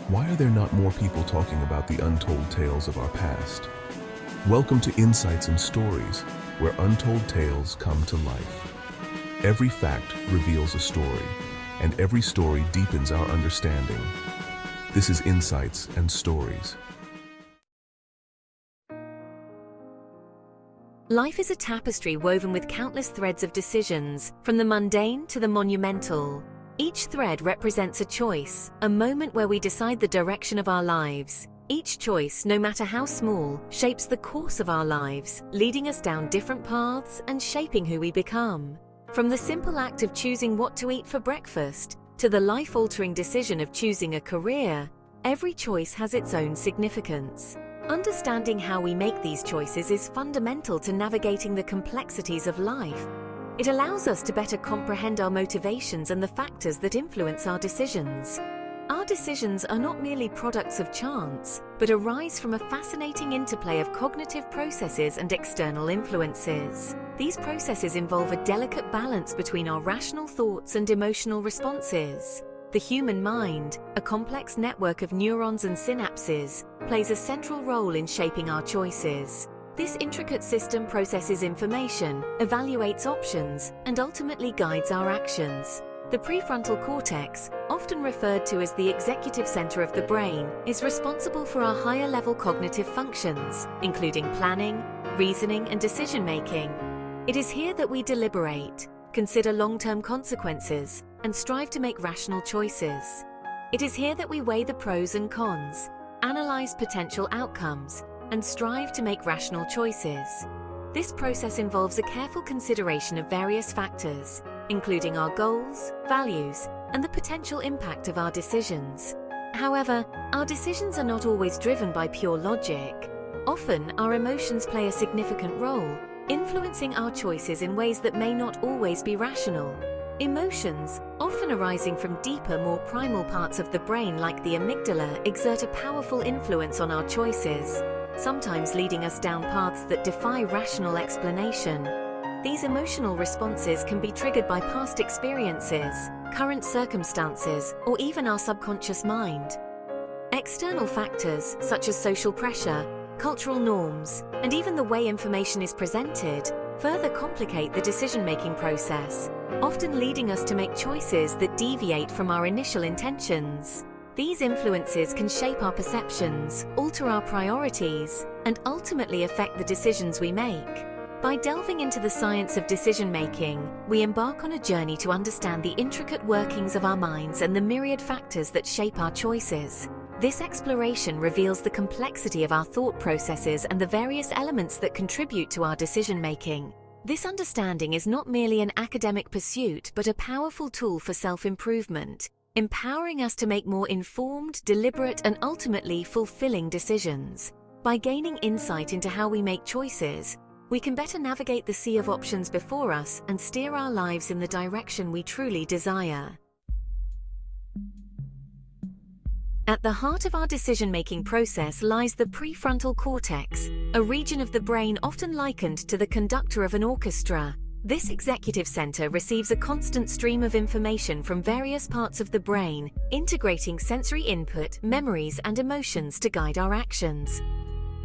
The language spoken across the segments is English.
Why are there not more people talking about the untold tales of our past? Welcome to Insights and Stories, where untold tales come to life. Every fact reveals a story, and every story deepens our understanding. This is Insights and Stories. Life is a tapestry woven with countless threads of decisions, from the mundane to the monumental. Each thread represents a choice, a moment where we decide the direction of our lives. Each choice, no matter how small, shapes the course of our lives, leading us down different paths and shaping who we become. From the simple act of choosing what to eat for breakfast, to the life-altering decision of choosing a career, every choice has its own significance. Understanding how we make these choices is fundamental to navigating the complexities of life. It allows us to better comprehend our motivations and the factors that influence our decisions. Our decisions are not merely products of chance, but arise from a fascinating interplay of cognitive processes and external influences. These processes involve a delicate balance between our rational thoughts and emotional responses. The human mind, a complex network of neurons and synapses, plays a central role in shaping our choices. This intricate system processes information, evaluates options, and ultimately guides our actions. The prefrontal cortex, often referred to as the executive center of the brain, is responsible for our higher-level cognitive functions, including planning, reasoning, and decision-making. It is here that we deliberate, consider long-term consequences, and strive to make rational choices. It is here that we weigh the pros and cons, analyze potential outcomes, and strive to make rational choices. This process involves a careful consideration of various factors, including our goals, values, and the potential impact of our decisions. However, our decisions are not always driven by pure logic. Often, our emotions play a significant role, influencing our choices in ways that may not always be rational. Emotions, often arising from deeper, more primal parts of the brain like the amygdala, exert a powerful influence on our choices, sometimes leading us down paths that defy rational explanation. These emotional responses can be triggered by past experiences, current circumstances, or even our subconscious mind. External factors, such as social pressure, cultural norms, and even the way information is presented, further complicate the decision-making process, often leading us to make choices that deviate from our initial intentions. These influences can shape our perceptions, alter our priorities, and ultimately affect the decisions we make. By delving into the science of decision-making, we embark on a journey to understand the intricate workings of our minds and the myriad factors that shape our choices. This exploration reveals the complexity of our thought processes and the various elements that contribute to our decision-making. This understanding is not merely an academic pursuit, but a powerful tool for self-improvement, empowering us to make more informed, deliberate, and ultimately fulfilling decisions. By gaining insight into how we make choices, we can better navigate the sea of options before us and steer our lives in the direction we truly desire. At the heart of our decision-making process lies the prefrontal cortex, a region of the brain often likened to the conductor of an orchestra. This executive center receives a constant stream of information from various parts of the brain, integrating sensory input, memories, and emotions to guide our actions.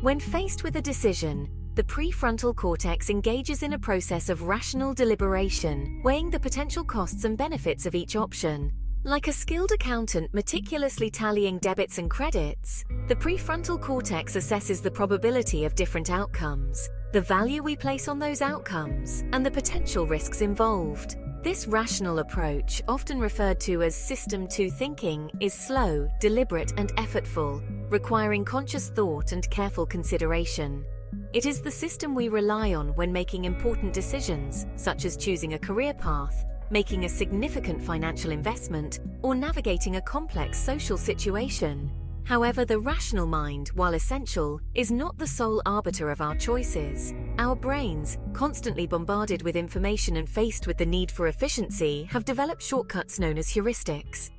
When faced with a decision, the prefrontal cortex engages in a process of rational deliberation, weighing the potential costs and benefits of each option. Like a skilled accountant meticulously tallying debits and credits, the prefrontal cortex assesses the probability of different outcomes, the value we place on those outcomes, and the potential risks involved. This rational approach, often referred to as System 2 thinking, is slow, deliberate, and effortful, requiring conscious thought and careful consideration. It is the system we rely on when making important decisions, such as choosing a career path, making a significant financial investment, or navigating a complex social situation. However, the rational mind, while essential, is not the sole arbiter of our choices. Our brains, constantly bombarded with information and faced with the need for efficiency, have developed shortcuts known as heuristics.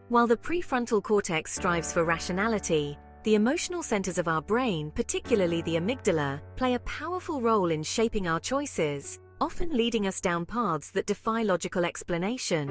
While the prefrontal cortex strives for rationality, the emotional centers of our brain, particularly the amygdala, play a powerful role in shaping our choices. often leading us down paths that defy logical explanation.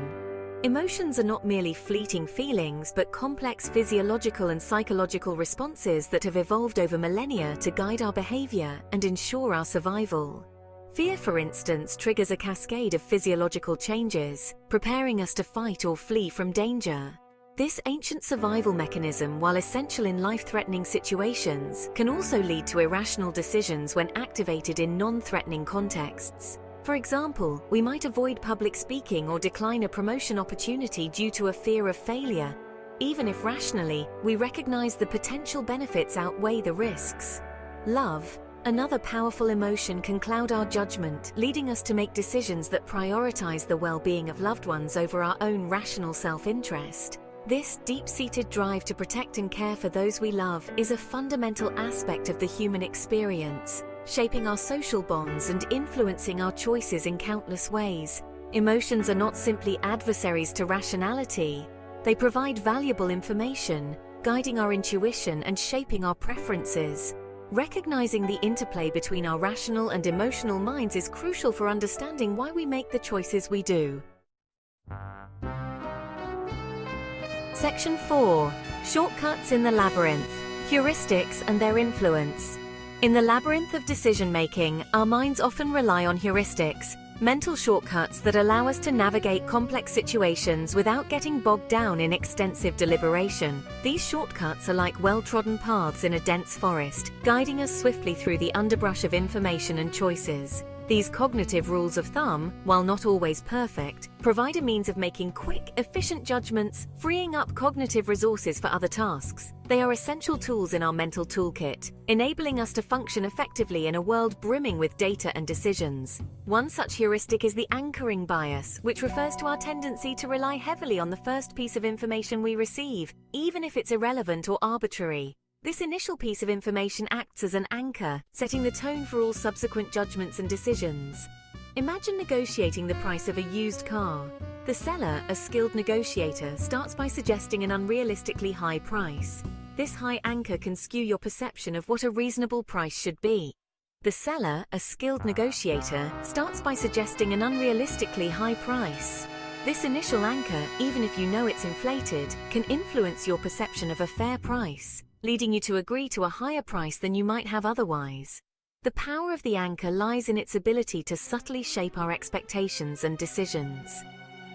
Emotions are not merely fleeting feelings, but complex physiological and psychological responses that have evolved over millennia to guide our behavior and ensure our survival. Fear, for instance, triggers a cascade of physiological changes, preparing us to fight or flee from danger. This ancient survival mechanism, while essential in life-threatening situations, can also lead to irrational decisions when activated in non-threatening contexts. For example, we might avoid public speaking or decline a promotion opportunity due to a fear of failure, even if rationally, we recognize the potential benefits outweigh the risks. Love, another powerful emotion, can cloud our judgment, leading us to make decisions that prioritize the well-being of loved ones over our own rational self-interest. This deep-seated drive to protect and care for those we love is a fundamental aspect of the human experience, shaping our social bonds and influencing our choices in countless ways. Emotions are not simply adversaries to rationality. They provide valuable information, guiding our intuition and shaping our preferences. Recognizing the interplay between our rational and emotional minds is crucial for understanding why we make the choices we do. Section 4. Shortcuts in the labyrinth. Heuristics and their influence. In the labyrinth of decision-making, our minds often rely on heuristics, mental shortcuts that allow us to navigate complex situations without getting bogged down in extensive deliberation. These shortcuts are like well-trodden paths in a dense forest, guiding us swiftly through the underbrush of information and choices. These cognitive rules of thumb, while not always perfect, provide a means of making quick, efficient judgments, freeing up cognitive resources for other tasks. They are essential tools in our mental toolkit, enabling us to function effectively in a world brimming with data and decisions. One such heuristic is the anchoring bias, which refers to our tendency to rely heavily on the first piece of information we receive, even if it's irrelevant or arbitrary. This initial piece of information acts as an anchor, setting the tone for all subsequent judgments and decisions. Imagine negotiating the price of a used car. The seller, a skilled negotiator, starts by suggesting an unrealistically high price. This high anchor can skew your perception of what a reasonable price should be. The seller, a skilled negotiator, starts by suggesting an unrealistically high price. This initial anchor, even if you know it's inflated, can influence your perception of a fair price, leading you to agree to a higher price than you might have otherwise. The power of the anchor lies in its ability to subtly shape our expectations and decisions.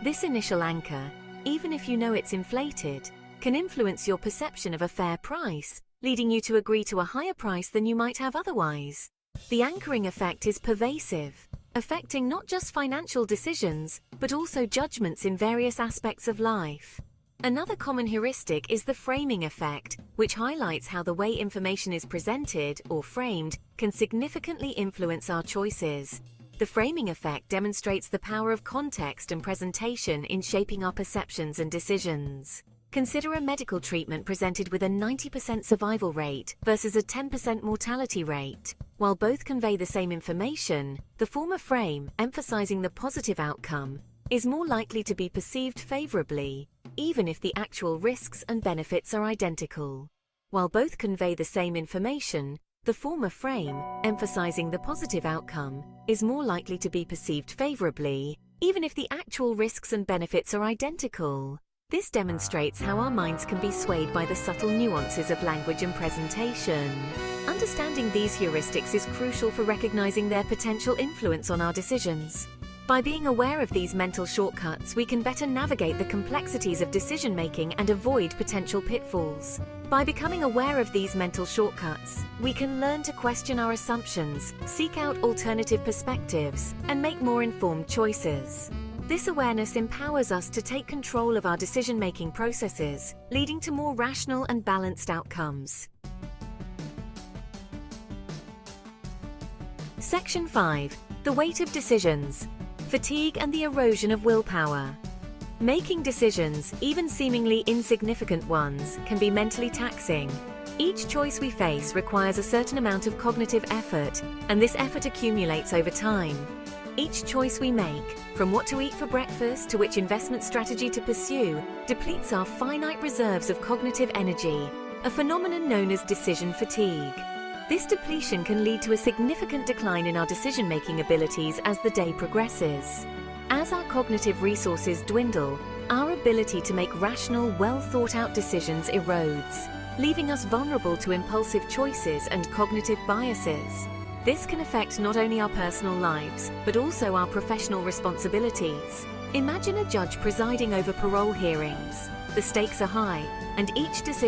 This initial anchor, even if you know it's inflated, can influence your perception of a fair price, leading you to agree to a higher price than you might have otherwise. The anchoring effect is pervasive, affecting not just financial decisions, but also judgments in various aspects of life. Another common heuristic is the framing effect, which highlights how the way information is presented or framed can significantly influence our choices. The framing effect demonstrates the power of context and presentation in shaping our perceptions and decisions. Consider a medical treatment presented with a 90% survival rate versus a 10% mortality rate. While both convey the same information, the former frame, emphasizing the positive outcome, is more likely to be perceived favorably, even if the actual risks and benefits are identical. While both convey the same information, the former frame, emphasizing the positive outcome, is more likely to be perceived favorably, even if the actual risks and benefits are identical. This demonstrates how our minds can be swayed by the subtle nuances of language and presentation. Understanding these heuristics is crucial for recognizing their potential influence on our decisions. By being aware of these mental shortcuts, we can better navigate the complexities of decision-making and avoid potential pitfalls. By becoming aware of these mental shortcuts, we can learn to question our assumptions, seek out alternative perspectives, and make more informed choices. This awareness empowers us to take control of our decision-making processes, leading to more rational and balanced outcomes. Section 5. The weight of decisions. Fatigue and the erosion of willpower. Making decisions, even seemingly insignificant ones, can be mentally taxing. Each choice we face requires a certain amount of cognitive effort, and this effort accumulates over time. Each choice we make, from what to eat for breakfast to which investment strategy to pursue, depletes our finite reserves of cognitive energy, a phenomenon known as decision fatigue. This depletion can lead to a significant decline in our decision-making abilities as the day progresses. As our cognitive resources dwindle, our ability to make rational, well-thought-out decisions erodes, leaving us vulnerable to impulsive choices and cognitive biases. This can affect not only our personal lives, but also our professional responsibilities. Imagine a judge presiding over parole hearings. The stakes are high, and each decision